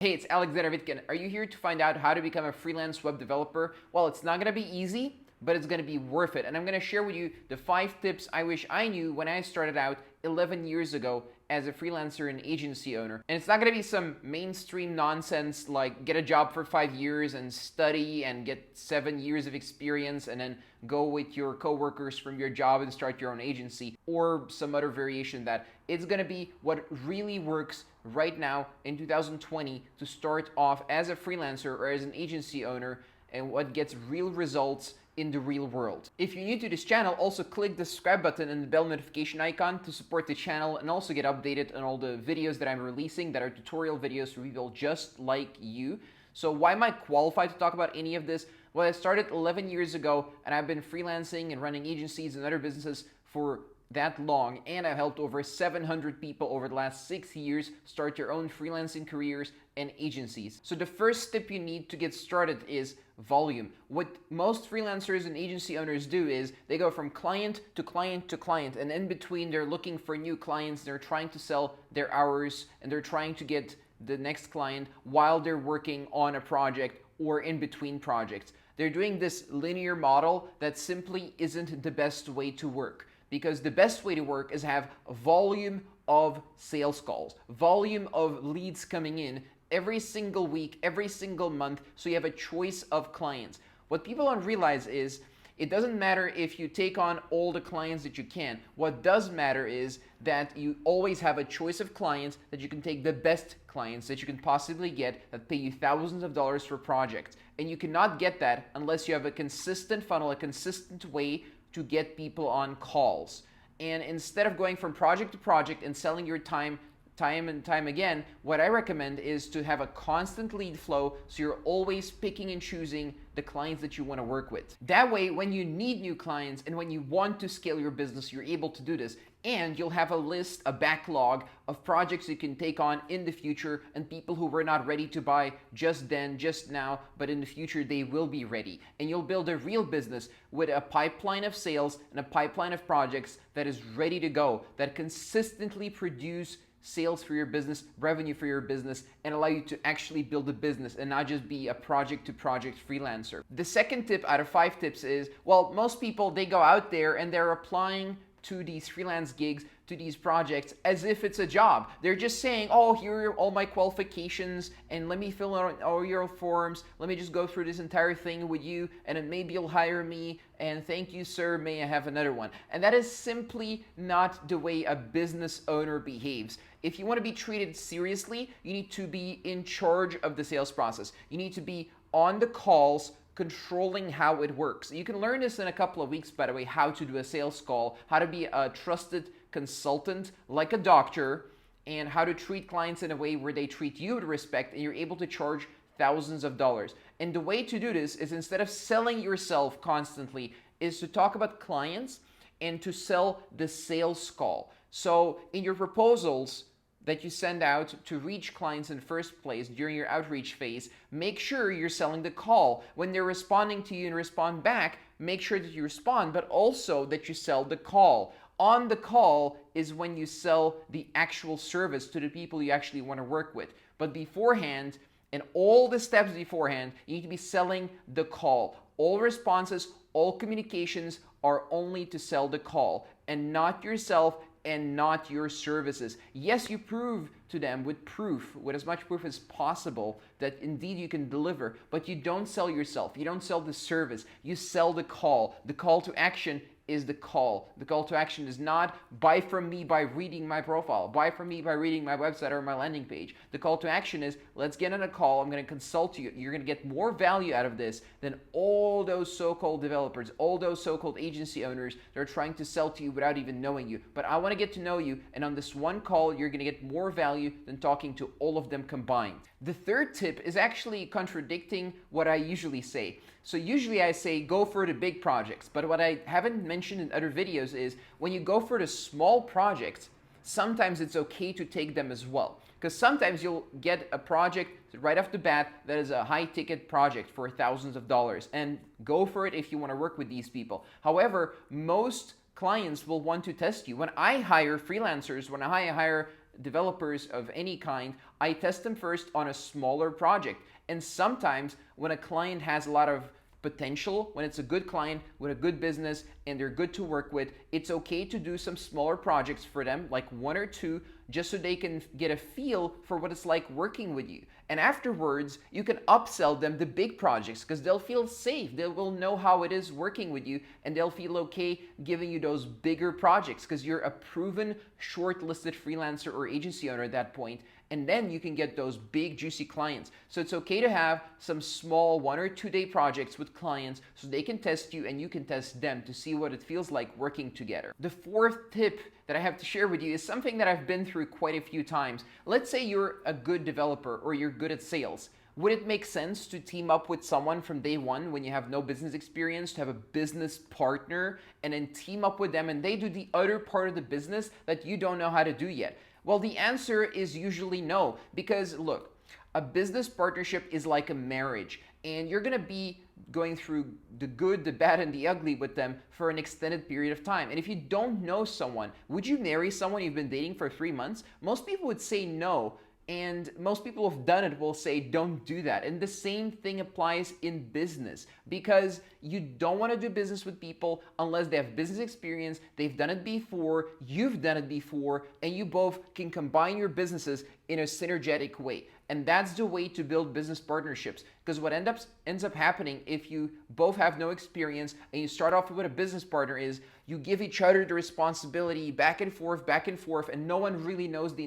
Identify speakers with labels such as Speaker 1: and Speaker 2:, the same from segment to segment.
Speaker 1: Hey, it's Aleksander Vitkin. Are you here to find out how to become a freelance web developer? Well, it's not going to be easy, but it's going to be worth it. And I'm going to share with you the 5 tips I wish I knew when I started out 11 years ago as a freelancer and agency owner. And it's not going to be some mainstream nonsense like get a job for 5 years and study and get 7 years of experience and then go with your coworkers from your job and start your own agency, or some other variation of that. It's going to be what really works right now in 2020 to start off as a freelancer or as an agency owner, and what gets real results in the real world. If you're new to this channel, also click the subscribe button and the bell notification icon to support the channel and also get updated on all the videos that I'm releasing that are tutorial videos for people just like you. So why am I qualified to talk about any of this? Well, I started 11 years ago and I've been freelancing and running agencies and other businesses for that long, and I've helped over 700 people over the last 6 years start their own freelancing careers and agencies. So the first step you need to get started is volume. What most freelancers and agency owners do is they go from client to client to client, and in between they're looking for new clients, they're trying to sell their hours, and they're trying to get the next client while they're working on a project or in between projects. They're doing this linear model that simply isn't the best way to work. Because the best way to work is have a volume of sales calls, volume of leads coming in every single week, every single month, so you have a choice of clients. What people don't realize is it doesn't matter if you take on all the clients that you can. What does matter is that you always have a choice of clients, that you can take the best clients that you can possibly get that pay you thousands of dollars for projects. And you cannot get that unless you have a consistent funnel, a consistent way to get people on calls. And instead of going from project to project and selling your time and time again, what I recommend is to have a constant lead flow, so you're always picking and choosing the clients that you want to work with. That way, when you need new clients and when you want to scale your business, you're able to do this. And you'll have a list, a backlog of projects you can take on in the future, and people who were not ready to buy just then, just now, but in the future they will be ready. And you'll build a real business with a pipeline of sales and a pipeline of projects that is ready to go, that consistently produce sales for your business, revenue for your business, and allow you to actually build a business and not just be a project to project freelancer. The second tip out of 5 tips is, well, most people, they go out there and they're applying to these freelance gigs, to these projects, as if it's a job. They're just saying, oh, here are all my qualifications, and let me fill out all your forms, let me just go through this entire thing with you, and then maybe you'll hire me, and thank you, sir, may I have another one? And that is simply not the way a business owner behaves. If you want to be treated seriously, you need to be in charge of the sales process. You need to be on the calls, controlling how it works. You can learn this in a couple of weeks, by the way, how to do a sales call, how to be a trusted consultant like a doctor, and how to treat clients in a way where they treat you with respect and you're able to charge thousands of dollars. And the way to do this is, instead of selling yourself constantly, is to talk about clients and to sell the sales call. So in your proposals that you send out to reach clients in the first place during your outreach phase, make sure you're selling the call. When they're responding to you and respond back, make sure that you respond, but also that you sell the call. On the call is when you sell the actual service to the people you actually want to work with. But beforehand, and all the steps beforehand, you need to be selling the call. All responses, all communications are only to sell the call, and not yourself and not your services. Yes, you prove to them with proof, with as much proof as possible, that indeed you can deliver, but you don't sell yourself. You don't sell the service. You sell the call. The call to action is the call. The call to action is not buy from me by reading my profile, buy from me by reading my website or my landing page. The call to action is, let's get on a call, I'm going to consult you. You're going to get more value out of this than all those so-called developers, all those so-called agency owners that are trying to sell to you without even knowing you. But I want to get to know you, and on this one call, you're going to get more value than talking to all of them combined. The third tip is actually contradicting what I usually say. So usually I say go for the big projects, but what I haven't mentioned in other videos is when you go for the small projects, sometimes it's okay to take them as well. Because sometimes you'll get a project right off the bat that is a high ticket project for thousands of dollars, and go for it if you want to work with these people. However, most clients will want to test you. When I hire freelancers, when I hire developers of any kind, I test them first on a smaller project. And sometimes when a client has a lot of potential, when it's a good client with a good business and they're good to work with, it's okay to do some smaller projects for them, like 1 or 2, just so they can get a feel for what it's like working with you. And afterwards, you can upsell them the big projects because they'll feel safe. They will know how it is working with you, and they'll feel okay giving you those bigger projects because you're a proven shortlisted freelancer or agency owner at that point. And then you can get those big juicy clients. So it's okay to have some small 1 or 2 day projects with clients so they can test you and you can test them to see what it feels like working together. The 4th tip that I have to share with you is something that I've been through quite a few times. Let's say you're a good developer or you're good at sales. Would it make sense to team up with someone from day one when you have no business experience, to have a business partner and then team up with them and they do the other part of the business that you don't know how to do yet? Well, the answer is usually no, because look, a business partnership is like a marriage, and you're gonna be going through the good, the bad, and the ugly with them for an extended period of time. And if you don't know someone, would you marry someone you've been dating for 3 months? Most people would say no. And most people who've done it will say, don't do that. And the same thing applies in business, because you don't want to do business with people unless they have business experience, they've done it before, you've done it before, and you both can combine your businesses in a synergetic way. And that's the way to build business partnerships, because what ends up happening if you both have no experience and you start off with a business partner is you give each other the responsibility back and forth, and no one really knows the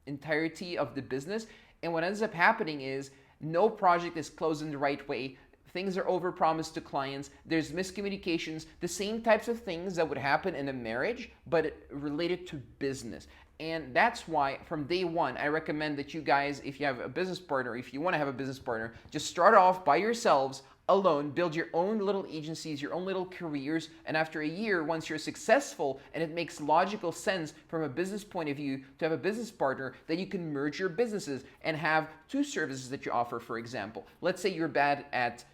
Speaker 1: entirety of the business. And what ends up happening is no project is closed in the right way. Things are overpromised to clients. There's miscommunications, the same types of things that would happen in a marriage, but related to business. And that's why from day one, I recommend that you guys, if you have a business partner, if you want to have a business partner, just start off by yourselves, alone, build your own little agencies, your own little careers, and after a year, once you're successful and it makes logical sense from a business point of view to have a business partner, then you can merge your businesses and have 2 services that you offer. For example, let's say you're bad at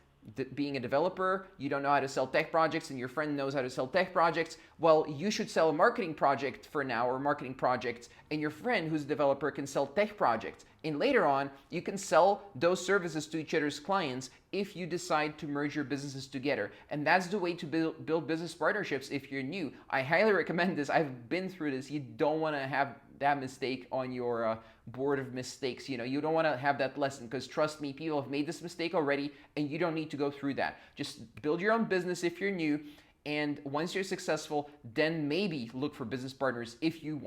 Speaker 1: being a developer, you don't know how to sell tech projects, and your friend knows how to sell tech projects. Well, you should sell a marketing project for now, or marketing projects, and your friend who's a developer can sell tech projects. And later on, you can sell those services to each other's clients if you decide to merge your businesses together. And that's the way to build business partnerships if you're new. I highly recommend this. I've been through this. You don't want to have that mistake on your board of mistakes. You don't want to have that lesson, because trust me, people have made this mistake already and you don't need to go through that. Just build your own business if you're new. And once you're successful, then maybe look for business partners if you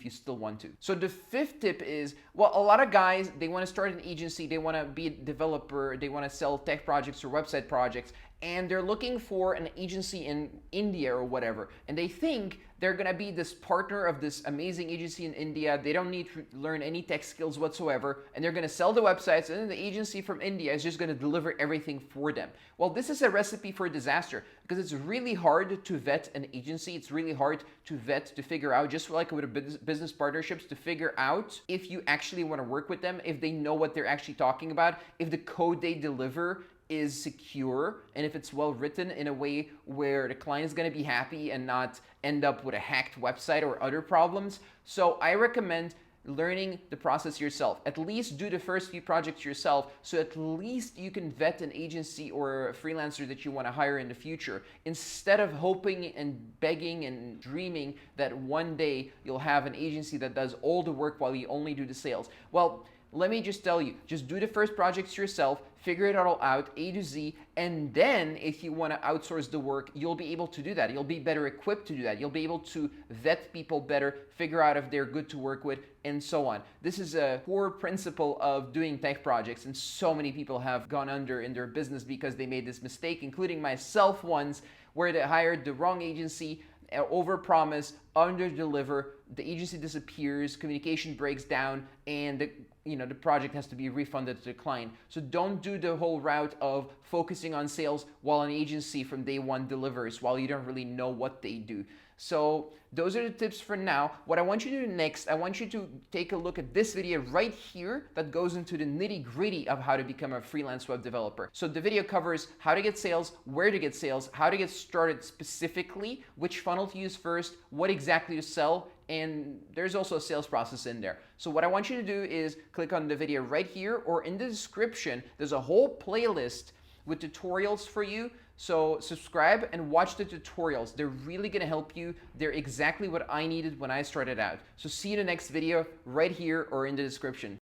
Speaker 1: still want to. So the 5th tip is, well, a lot of guys, they want to start an agency, they want to be a developer, they want to sell tech projects or website projects, and they're looking for an agency in India or whatever. And they think they're going to be this partner of this amazing agency in India. They don't need to learn any tech skills whatsoever. And they're going to sell the websites, and then the agency from India is just going to deliver everything for them. Well, this is a recipe for disaster, because it's really hard to vet an agency. It's really hard to vet, to figure out, just like with business partnerships, to figure out if you actually want to work with them, if they know what they're actually talking about, if the code they deliver is secure, and if it's well written in a way where the client is going to be happy and not end up with a hacked website or other problems. So I recommend learning the process yourself. At least do the first few projects yourself, so at least you can vet an agency or a freelancer that you want to hire in the future, instead of hoping and begging and dreaming that one day you'll have an agency that does all the work while you only do the sales. Well, let me just tell you, just do the first projects yourself, figure it all out, A to Z, and then if you want to outsource the work, you'll be able to do that. You'll be better equipped to do that. You'll be able to vet people better, figure out if they're good to work with, and so on. This is a core principle of doing tech projects, and so many people have gone under in their business because they made this mistake, including myself once, where they hired the wrong agency, overpromise, underdeliver, the agency disappears, communication breaks down, and the project has to be refunded to the client. So don't do the whole route of focusing on sales while an agency from day one delivers, while you don't really know what they do. So those are the tips for now. What I want you to do next, I want you to take a look at this video right here that goes into the nitty-gritty of how to become a freelance web developer. So the video covers how to get sales, where to get sales, how to get started specifically, which funnel to use first, what exactly to sell, and there's also a sales process in there. So what I want you to do is click on the video right here, or in the description, there's a whole playlist with tutorials for you. So subscribe and watch the tutorials. They're really gonna help you. They're exactly what I needed when I started out. So see you in the next video right here or in the description.